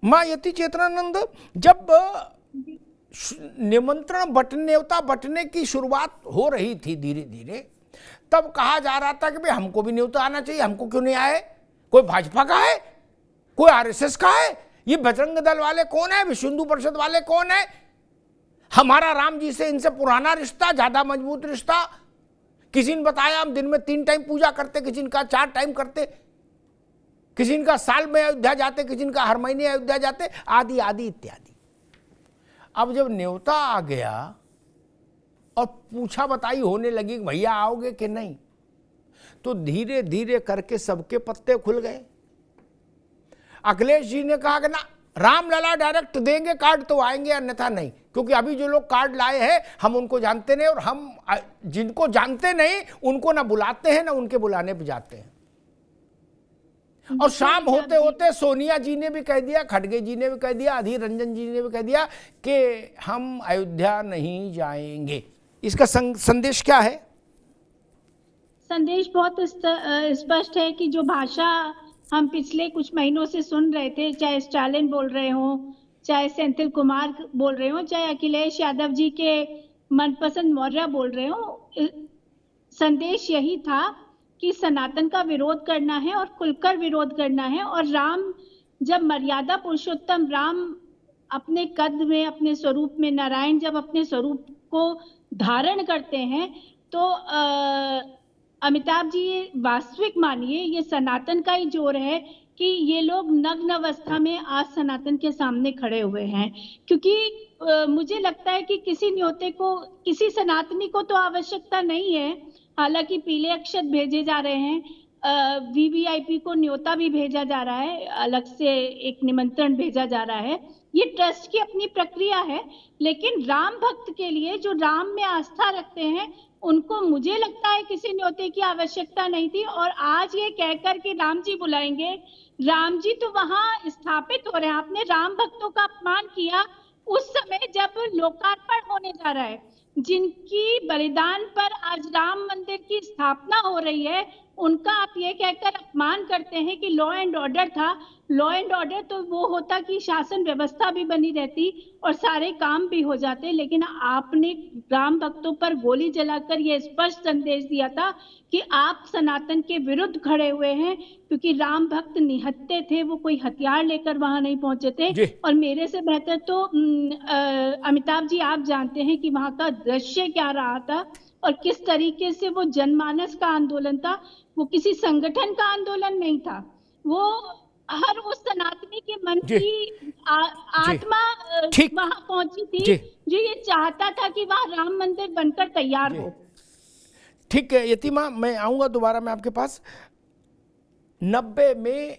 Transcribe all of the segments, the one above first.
माँ यति चेतनानंद, जब निमंत्रण न्योता बंटने की शुरुआत हो रही थी धीरे धीरे, तब कहा जा रहा था कि भाई हमको भी न्योता आना चाहिए, हमको क्यों नहीं आए? कोई भाजपा का है, कोई आरएसएस का है, ये बजरंग दल वाले कौन है, विश्व हिंदू परिषद वाले कौन है? हमारा राम जी से इनसे पुराना रिश्ता, ज्यादा मजबूत रिश्ता। किसी ने बताया हम दिन में 3 टाइम पूजा करते, किसी का 4 टाइम करते, किसी का साल में अयोध्या जाते, किसी का हर महीने अयोध्या जाते, आदि आदि इत्यादि। अब जब न्योता आ गया और पूछा बताई होने लगी कि भैया आओगे कि नहीं, तो धीरे धीरे करके सबके पत्ते खुल गए। अखिलेश जी ने कहा कि ना, रामलला डायरेक्ट देंगे कार्ड तो आएंगे, अन्यथा नहीं, क्योंकि अभी जो लोग कार्ड लाए हैं हम उनको जानते नहीं, और हम जिनको जानते नहीं उनको ना बुलाते हैं ना उनके बुलाने पे जाते हैं। और शाम होते होते सोनिया जी ने भी कह दिया, खड़गे जी ने भी कह दिया, अधीर रंजन जी ने भी कह दिया कि हम अयोध्या नहीं जाएंगे। इसका संदेश क्या है? संदेश बहुत स्पष्ट है कि जो भाषा हम पिछले कुछ महीनों से सुन रहे थे, चाहे स्टालिन बोल रहे हो, चाहे सेंथिल कुमार बोल रहे हो, चाहे अखिलेश यादव जी के मनपसंद मौर्य बोल रहे हो, संदेश यही था कि सनातन का विरोध करना है और खुलकर विरोध करना है। और राम, जब मर्यादा पुरुषोत्तम राम अपने कद में, अपने स्वरूप में, नारायण जब अपने स्वरूप को धारण करते हैं, तो अमिताभ जी वास्तविक मानिए, ये सनातन का ही जोर है कि ये लोग नग्न अवस्था में आज सनातन के सामने खड़े हुए हैं। क्योंकि मुझे लगता है कि किसी न्योते को, किसी सनातनी को तो आवश्यकता नहीं है, हालांकि पीले अक्षत भेजे जा रहे हैं, वीवीआईपी को न्योता भी भेजा जा रहा है, अलग से एक निमंत्रण भेजा जा रहा है, ये ट्रस्ट की अपनी प्रक्रिया है। लेकिन राम भक्त के लिए, जो राम में आस्था रखते हैं, उनको मुझे लगता है किसी न्योते की आवश्यकता नहीं थी। और आज ये कहकर कि राम जी बुलाएंगे, राम जी तो वहां स्थापित हो रहे हैं। आपने राम भक्तों का अपमान किया उस समय जब लोकार्पण होने जा रहा है, जिनकी बलिदान पर आज राम मंदिर की स्थापना हो रही है, उनका आप ये कहकर अपमान करते हैं कि लॉ एंड ऑर्डर था। लॉ एंड ऑर्डर तो वो होता कि शासन व्यवस्था भी बनी रहती और सारे काम भी हो जाते, लेकिन आपने राम भक्तों पर गोली जलाकर यह स्पष्ट संदेश दिया था कि आप सनातन के विरुद्ध खड़े हुए हैं, क्योंकि राम भक्त निहत्थे थे, वो कोई हथियार लेकर वहां नहीं पहुंचे थे। और मेरे से बेहतर तो अमिताभ जी आप जानते हैं कि वहां का दृश्य क्या रहा था और किस तरीके से वो जनमानस का आंदोलन था। वो किसी संगठन का आंदोलन नहीं था, वो हर उस सनातनी के मन की आत्मा वहां पहुंची थी, जो ये चाहता था कि वहां राम मंदिर बनकर तैयार हो। ठीक है यतिमा, मैं आऊंगा दोबारा मैं आपके पास। 90 में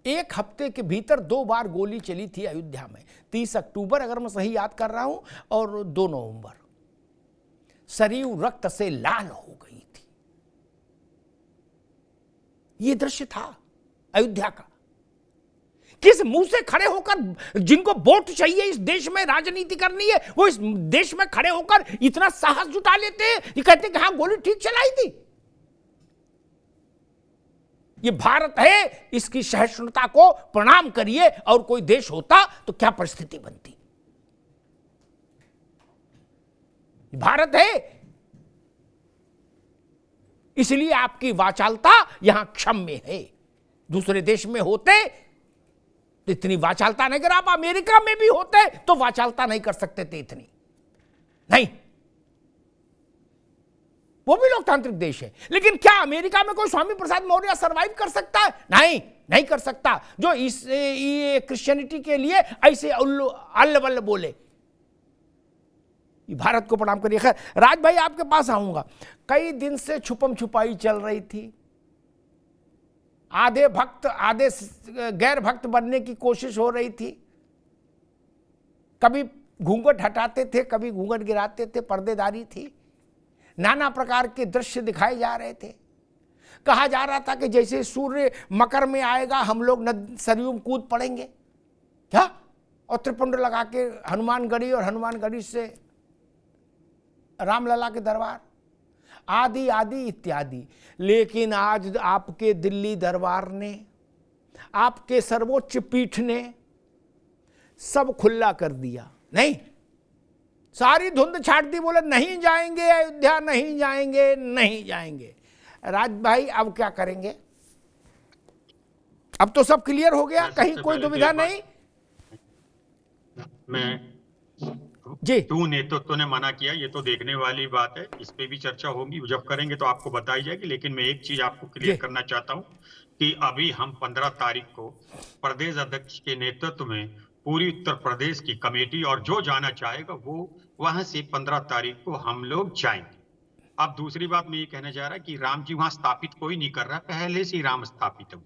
एक हफ्ते के भीतर 2 बार गोली चली थी अयोध्या में, 30 अक्टूबर अगर मैं सही याद कर रहा हूं, और 2 नवंबर। सरयू रक्त से लाल हो गई थी। यह दृश्य था अयोध्या का। किस मुंह से खड़े होकर, जिनको वोट चाहिए इस देश में, राजनीति करनी है, वो इस देश में खड़े होकर इतना साहस जुटा लेते हैं, ये कहते हैं कि हाँ गोली ठीक चलाई थी। ये भारत है, इसकी सहिष्णुता को प्रणाम करिए। और कोई देश होता तो क्या परिस्थिति बनती। भारत है, इसलिए आपकी वाचालता यहां क्षम्य है। दूसरे देश में होते तो इतनी वाचालता नहीं कर, आप अमेरिका में भी होते तो वाचालता नहीं कर सकते थे इतनी, नहीं। वो भी लोकतांत्रिक देश है, लेकिन क्या अमेरिका में कोई स्वामी प्रसाद मौर्य सरवाइव कर सकता है? नहीं, नहीं कर सकता, जो इस क्रिश्चियनिटी के लिए ऐसे अल्ल बल्ल बोले। भारत को प्रणाम करिए। खैर राज भाई आपके पास आऊंगा। कई दिन से छुपम छुपाई चल रही थी, आधे भक्त आधे गैर भक्त बनने की कोशिश हो रही थी। कभी घूंघट हटाते थे, कभी घूंघट गिराते थे, पर्देदारी थी, नाना प्रकार के दृश्य दिखाए जा रहे थे। कहा जा रहा था कि जैसे सूर्य मकर में आएगा हम लोग सरयू में कूद पड़ेंगे क्या, और त्रिपुंड लगा के हनुमानगढ़ी और हनुमानगढ़ी से रामलला के दरबार, आदि आदि इत्यादि। लेकिन आज आपके दिल्ली दरबार ने, आपके सर्वोच्च पीठ ने सब खुला कर दिया, नहीं, सारी धुंध छाट दी, बोले नहीं जाएंगे अयोध्या, नहीं जाएंगे, नहीं जाएंगे। राज भाई अब क्या करेंगे? अब तो सब क्लियर हो गया, कहीं कोई दुविधा नहीं। मैं जी, क्यों नेतृत्व ने मना किया, ये तो देखने वाली बात है, इस पे भी चर्चा होगी, जब करेंगे तो आपको बताई जाएगी। लेकिन मैं एक चीज आपको क्लियर करना चाहता हूं कि अभी हम 15 तारीख को प्रदेश अध्यक्ष के नेतृत्व में पूरी उत्तर प्रदेश की कमेटी और जो जाना चाहेगा वो वहां से 15 तारीख को हम लोग जाएंगे। अब दूसरी बात मैं ये कहना चाह रहा कि राम जी वहां स्थापित कोई नहीं कर रहा, पहले से ही राम स्थापित है।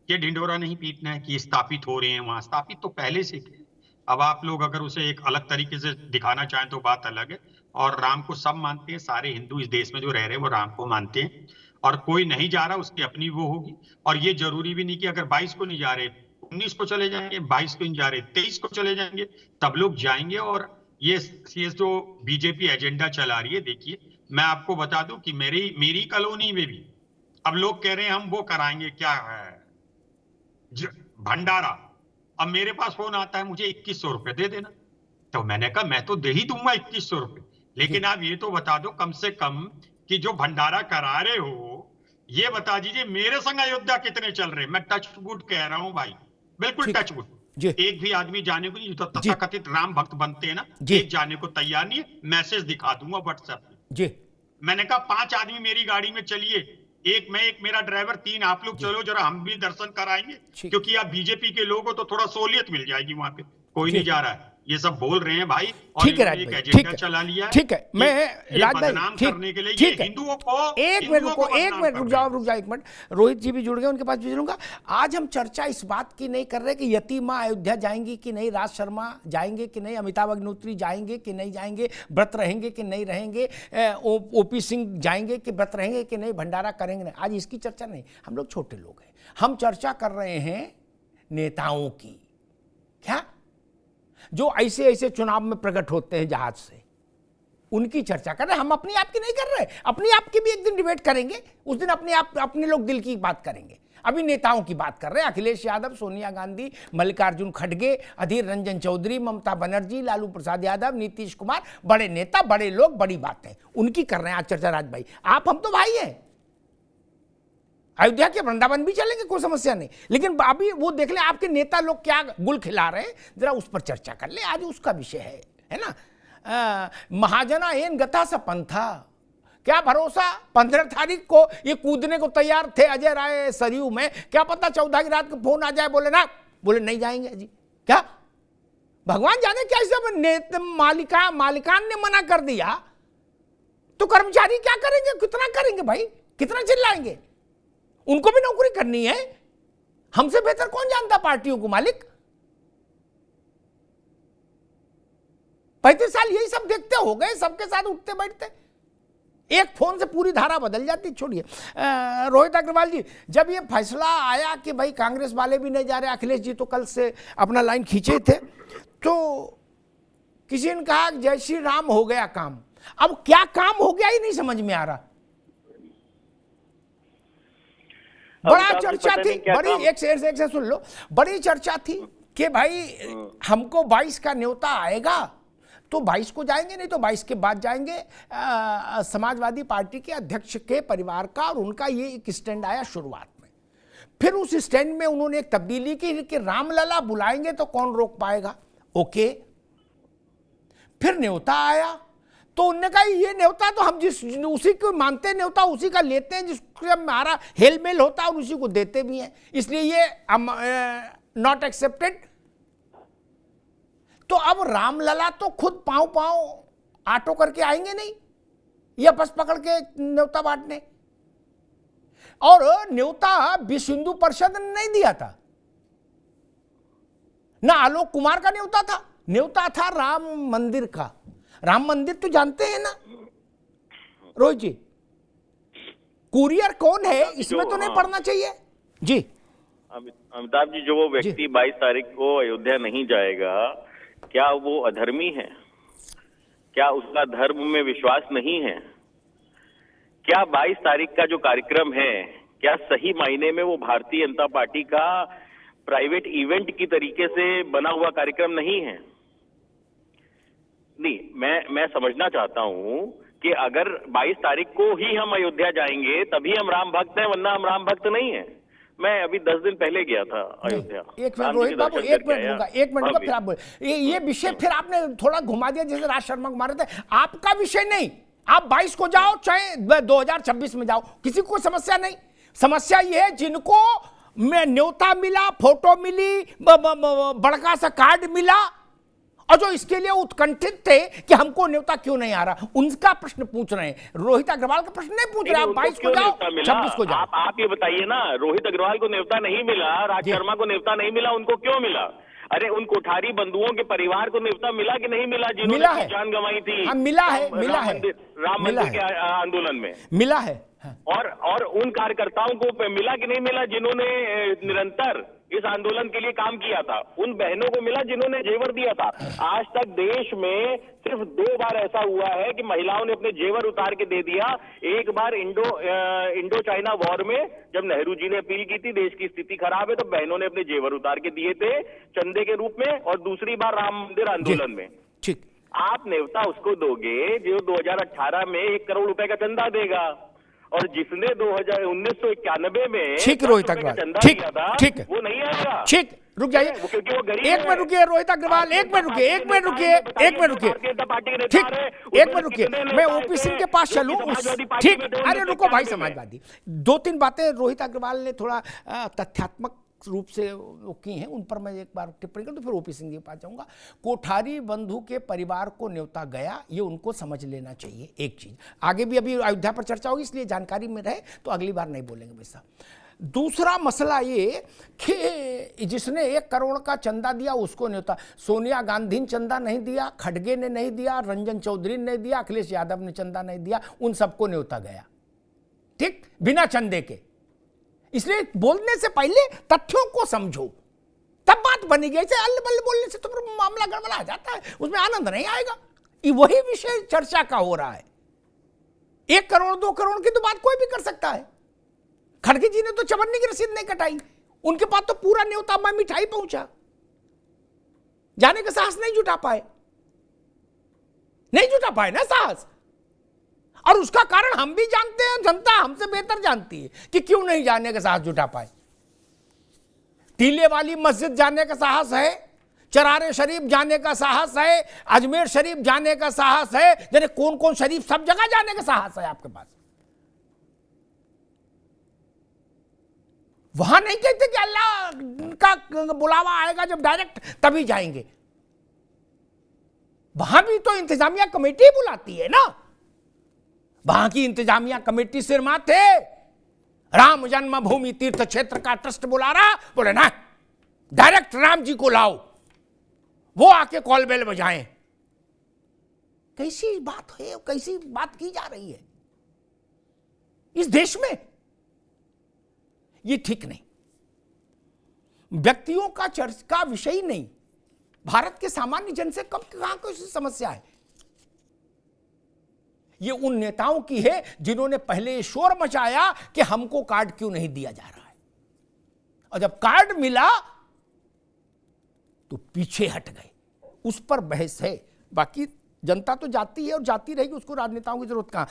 ये ढिंडोरा नहीं पीटना है कि स्थापित हो रहे हैं, वहां स्थापित तो पहले से थे। अब आप लोग अगर उसे एक अलग तरीके से दिखाना चाहें तो बात अलग है। और राम को सब मानते हैं, सारे हिंदू इस देश में जो रह रहे हैं वो राम को मानते हैं, और कोई नहीं जा रहा उसकी अपनी वो होगी। और ये जरूरी भी नहीं कि अगर 22 को नहीं जा रहे 19 को चले जाएंगे, 22 को नहीं जा रहे 23 को चले जाएंगे, तब लोग जाएंगे। और ये जो बीजेपी एजेंडा चला रही है, देखिए मैं आपको बता दूं कि मेरी कॉलोनी में भी अब लोग कह रहे हैं हम वो कराएंगे, क्या है, भंडारा। अब मेरे पास फोन आता है मुझे 2100 रुपए दे देना, तो मैंने कहा मैं तो दे ही दूंगा 2100 रुपए, लेकिन आप ये तो बता दो कम से कम कि जो भंडारा करा रहे हो ये बता दीजिए मेरे संग अयोध्या कितने चल रहे। मैं टच वुड कह रहा हूं भाई, बिल्कुल टच वुड। एक भी आदमी जाने को नहीं, जो तथाकथित राम भक्त बनते हैं ना, एक जाने को तैयार नहीं है। मैसेज दिखा दूंगा व्हाट्सएप पे। मैंने कहा 5 आदमी मेरी गाड़ी में चलिए, एक मैं, एक मेरा ड्राइवर, 3 आप लोग चलो, जरा हम भी दर्शन कराएंगे, क्योंकि आप बीजेपी के लोग हो तो थोड़ा सहूलियत मिल जाएगी वहां पे। कोई नहीं जा रहा है, ये सब बोल रहे हैं भाई, और ठीक है राज भाई, ठीक है, चला लिया है। ठीक है, मैं राज भाई करने के लिए ठीक है, हिंदुओं को एक मिनट रुक जाओ एक मिनट। रोहित जी भी जुड़ गए, उनके पास भी जुड़ूंगा। आज हम चर्चा इस बात की नहीं कर रहे कि यति माँ अयोध्या जाएंगी कि नहीं, राज शर्मा जाएंगे कि नहीं, अमिताभ अग्निहोत्री जाएंगे कि नहीं जाएंगे, व्रत रहेंगे कि नहीं रहेंगे, ओपी सिंह जाएंगे कि व्रत रहेंगे कि नहीं, भंडारा करेंगे नहीं। आज इसकी चर्चा नहीं, हम लोग छोटे लोग हैं, हम चर्चा कर रहे हैं नेताओं की। क्या जो ऐसे ऐसे चुनाव में प्रकट होते हैं जहाज से, उनकी चर्चा कर रहे हैं। हम अपनी आप की नहीं कर रहे, अपनी आप की भी एक दिन डिबेट करेंगे, उस दिन अपने आप अपने लोग दिल की बात करेंगे। अभी नेताओं की बात कर रहे हैं, अखिलेश यादव, सोनिया गांधी, मल्लिकार्जुन खड़गे, अधीर रंजन चौधरी, ममता बनर्जी, लालू प्रसाद यादव, नीतीश कुमार, बड़े नेता, बड़े लोग, बड़ी बातें, उनकी कर रहे हैं आज चर्चा। राज भाई आप हम तो भाई हैं, अयोध्या के वृंदावन भी चलेंगे, कोई समस्या नहीं, लेकिन अभी वो देख ले आपके नेता लोग क्या गुल खिला रहे हैं, जरा उस पर चर्चा कर ले। आज उसका विषय है ना। महाजना एन गता सा पंथा, क्या भरोसा 15 तारीख को ये कूदने को तैयार थे अजय राय सरयू में, क्या पता 14 की रात को फोन आ जाए, बोले ना, बोले नहीं जाएंगे जी। क्या भगवान जाने क्या, इस मालिकान ने मना कर दिया तो कर्मचारी क्या करेंगे, कितना करेंगे भाई, कितना चिल्लाएंगे, उनको भी नौकरी करनी है। हमसे बेहतर कौन जानता पार्टियों को मालिक। 35 साल यही सब देखते हो गए, सबके साथ उठते बैठते, एक फोन से पूरी धारा बदल जाती। छोड़िए रोहित अग्रवाल जी, जब ये फैसला आया कि भाई कांग्रेस वाले भी नहीं जा रहे, अखिलेश जी तो कल से अपना लाइन खींचे थे, तो किसी ने कहा जय श्री राम हो गया काम। अब क्या काम हो गया ही नहीं समझ में आ रहा। बड़ा चर्चा थी, बड़ी एक से सुन लो, बड़ी चर्चा थी कि भाई हमको 22 का न्योता आएगा तो 22 को जाएंगे, नहीं तो 22 के बाद जाएंगे। समाजवादी पार्टी के अध्यक्ष के परिवार का और उनका ये एक स्टैंड आया शुरुआत में, फिर उस स्टैंड में उन्होंने एक तब्दीली की कि रामलला बुलाएंगे तो कौन रोक पाएगा। ओके, फिर न्योता आया तो उन्होंने कहा ये न्योता तो हम उसी को मानते हैं, न्योता उसी का लेते हैं जिससे हमारा हेलमेल होता है और उसी को देते भी हैं, इसलिए ये नॉट एक्सेप्टेड। तो अब रामलला तो खुद पांव आटो करके आएंगे नहीं, या बस पकड़ के न्योता बांटने। और न्योता विश्व हिंदू परिषद ने नहीं दिया था ना, आलोक कुमार का न्योता था राम मंदिर का। राम मंदिर तो जानते हैं ना रोहित जी, कुरियर कौन है इसमें तो नहीं पढ़ना चाहिए जी। अमिताभ जी, जो वो व्यक्ति 22 तारीख को अयोध्या नहीं जाएगा, क्या वो अधर्मी है? क्या उसका धर्म में विश्वास नहीं है? क्या 22 तारीख का जो कार्यक्रम है, क्या सही मायने में वो भारतीय जनता पार्टी का प्राइवेट इवेंट की तरीके से बना हुआ कार्यक्रम नहीं है? नहीं, मैं समझना चाहता हूं कि अगर 22 तारीख को ही हम अयोध्या जाएंगे तभी हम राम भक्त हैं, वरना हम राम भक्त नहीं हैं। मैं अभी 10 दिन पहले गया था अयोध्या। एक मिनट रोहित बाबू, एक मिनट लूंगा, एक मिनट का फिर आप बोले। ये विषय फिर आपने थोड़ा घुमा दिया, जैसे राज शर्मा को मारे थे। आपका विषय नहीं, आप 22 को जाओ चाहे 2026 में जाओ, किसी को समस्या नहीं। समस्या ये है जिनको में न्योता मिला, फोटो मिली, बड़का सा कार्ड मिला, और जो इसके लिए उत्कंठित थे कि हमको न्योता क्यों नहीं आ रहा, उनका प्रश्न पूछ रहे हैं। रोहित अग्रवाल का प्रश्न नहीं पूछ रहे। आप 22 को जाओ, 26 को जाओ। आप ये बताइए ना, रोहित अग्रवाल को न्योता नहीं मिला, राज शर्मा को न्योता नहीं मिला, उनको क्यों मिला? अरे उन कोठारी बंधुओं के परिवार को न्योता मिला कि नहीं मिला, जिन्होंने जान गंवाई थी? हाँ, मिला है, मिला है, राम मंदिर के आंदोलन में मिला है। और उन कार्यकर्ताओं को मिला कि नहीं मिला जिन्होंने निरंतर इस आंदोलन के लिए काम किया था? उन बहनों को मिला जिन्होंने जेवर दिया था। आज तक देश में सिर्फ 2 बार ऐसा हुआ है कि महिलाओं ने अपने जेवर उतार के दे दिया। एक बार इंडो चाइना वॉर में, जब नेहरू जी ने अपील की थी देश की स्थिति खराब है, तो बहनों ने अपने जेवर उतार के दिए थे चंदे के रूप में, और दूसरी बार राम मंदिर आंदोलन में। ठीक, आप न्योता उसको दोगे जो 2018 में 1 करोड़ रुपए का चंदा देगा, और जिसने 1991 में ठीक रोहित अग्रवाल, ठीक वो नहीं आएगा। ठीक, रुक जाइए, एक मिनट रुकिए रोहित अग्रवाल, एक मिनट रुकिए, एक मिनट रुकिए, एक मिनट रुकिए, ठीक, एक मिनट रुकिए, मैं ओपी सिंह के पास चलूं। ठीक, अरे रुको भाई समाजवादी। 2-3 बातें रोहित अग्रवाल ने थोड़ा तथ्यात्मक रूप से वो की हैं, उन पर मैं एक बार टिप्पणी करूं, तो फिर ओपी सिंह के पास जाऊंगा। कोठारी बंधु के परिवार को न्योता गया, ये उनको समझ लेना चाहिए। एक चीज आगे भी अभी अयोध्या पर चर्चा होगी, इसलिए जानकारी में रहे तो अगली बार नहीं बोलेंगे वैसा। दूसरा मसला ये कि जिसने 1 करोड़ का चंदा दिया उसको न्योता, सोनिया गांधी ने चंदा नहीं दिया, खड़गे ने नहीं दिया, रंजन चौधरी ने नहीं दिया, अखिलेश यादव ने चंदा नहीं दिया, उन सबको न्योता गया, ठीक, बिना चंदे के। इसलिए बोलने से पहले तथ्यों को समझो, तब बात बनेगी। ऐसे अल्ल बल्ल बोलने से तो फिर मामला गड़बड़ा जाता है, उसमें आनंद नहीं आएगा। ये वही विषय चर्चा का हो रहा है। 1 करोड़ 2 करोड़ की तो बात कोई भी कर सकता है। खड़गे जी ने तो चवन्नी की रसीद नहीं कटाई, उनके पास तो पूरा न्योता में मिठाई पहुंचा, जाने का साहस नहीं जुटा पाए, नहीं जुटा पाए ना साहस। और उसका कारण हम भी जानते हैं, जनता हमसे बेहतर जानती है कि क्यों नहीं जाने का साहस जुटा पाए। टीले वाली मस्जिद जाने का साहस है, चरारे शरीफ जाने का साहस है, अजमेर शरीफ जाने का साहस है, जैसे कौन कौन शरीफ, सब जगह जाने का साहस है आपके पास। वहां नहीं कहते कि अल्लाह का बुलावा आएगा जब डायरेक्ट तभी जाएंगे। वहां भी तो इंतजामिया कमेटी बुलाती है ना। वहां की इंतजामिया कमेटी सिर माथे राम जन्मभूमि तीर्थ क्षेत्र का ट्रस्ट बुला रहा, बोले ना डायरेक्ट राम जी को लाओ, वो आके कॉल बेल बजाएं। कैसी बात है, कैसी बात की जा रही है इस देश में? ये ठीक नहीं। व्यक्तियों का चर्चा का विषय ही नहीं, भारत के सामान्य जन से कब कहां कोई समस्या है। ये उन नेताओं की है जिन्होंने पहले शोर मचाया कि हमको कार्ड क्यों नहीं दिया जा रहा है, और जब कार्ड मिला तो पीछे हट गए। उस पर बहस है, बाकी जनता तो जाती है और जाती रहेगी, उसको राजनेताओं की जरूरत कहां।